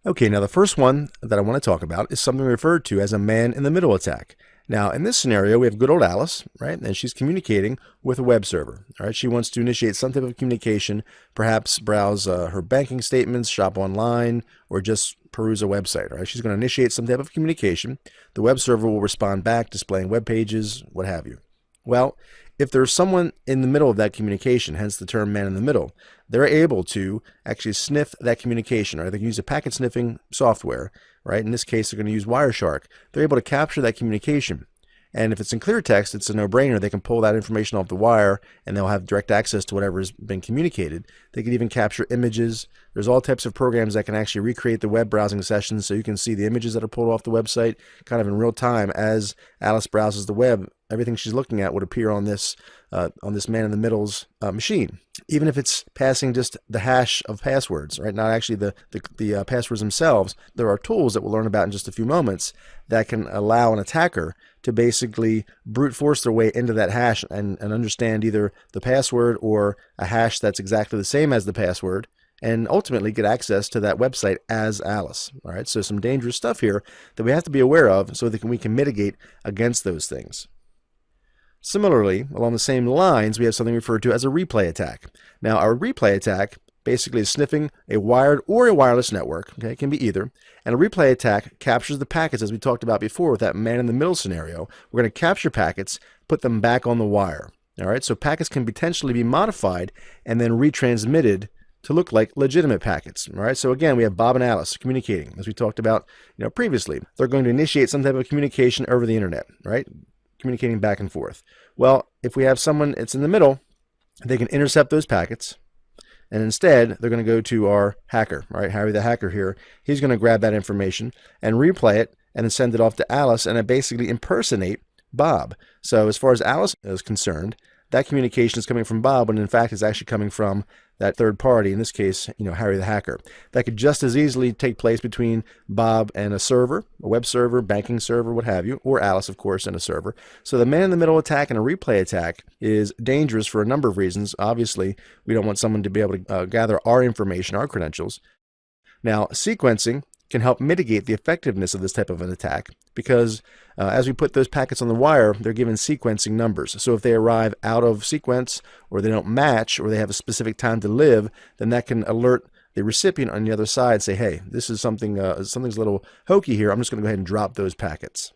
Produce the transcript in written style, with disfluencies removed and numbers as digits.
Okay, now the first one that I want to talk about is something referred to as a man-in-the-middle attack. Now, in this scenario, we have good old Alice, right? And she's communicating with a web server, all right? She wants to initiate some type of communication, perhaps browse her banking statements, shop online, or just peruse a website, all right? She's going to initiate some type of communication. The web server will respond back, displaying web pages, what have you. Well, if there's someone in the middle of that communication, hence the term man in the middle, they're able to actually sniff that communication, or they can use a packet sniffing software, right? In this case, they're going to use Wireshark. They're able to capture that communication. And if it's in clear text, it's a no-brainer. They can pull that information off the wire, and they'll have direct access to whatever has been communicated. They can even capture images. There's all types of programs that can actually recreate the web browsing sessions, so you can see the images that are pulled off the website kind of in real time as Alice browses the web. Everything she's looking at would appear on this man in the middle's machine, even if it's passing just the hash of passwords, right? Not actually the passwords themselves. There are tools that we'll learn about in just a few moments that can allow an attacker to basically brute force their way into that hash and understand either the password or a hash that's exactly the same as the password, and ultimately get access to that website as Alice. All right, so some dangerous stuff here that we have to be aware of so that we can mitigate against those things. Similarly, along the same lines, we have something referred to as a replay attack. Now, our replay attack basically is sniffing a wired or a wireless network. Okay, it can be either. And a replay attack captures the packets, as we talked about before with that man-in-the-middle scenario. We're going to capture packets, put them back on the wire. All right, so packets can potentially be modified and then retransmitted to look like legitimate packets. All right, so again, we have Bob and Alice communicating, as we talked about previously. They're going to initiate some type of communication over the internet, right? Communicating back and forth. Well, if we have someone that's in the middle, they can intercept those packets, and instead they're going to go to our hacker, right? Harry the hacker here. He's going to grab that information and replay it and then send it off to Alice and basically impersonate Bob. So as far as Alice is concerned, that communication is coming from Bob when in fact it's actually coming from that third party, in this case, Harry the hacker. That could just as easily take place between Bob and a server, a web server, banking server, what have you, or Alice, of course, and a server. So the man-in-the-middle attack and a replay attack is dangerous for a number of reasons. Obviously, we don't want someone to be able to gather our information, our credentials. Now, sequencing can help mitigate the effectiveness of this type of an attack because as we put those packets on the wire, they're given sequencing numbers. So if they arrive out of sequence or they don't match or they have a specific time to live, then that can alert the recipient on the other side, say, hey, this is something's a little hokey here. I'm just going to go ahead and drop those packets.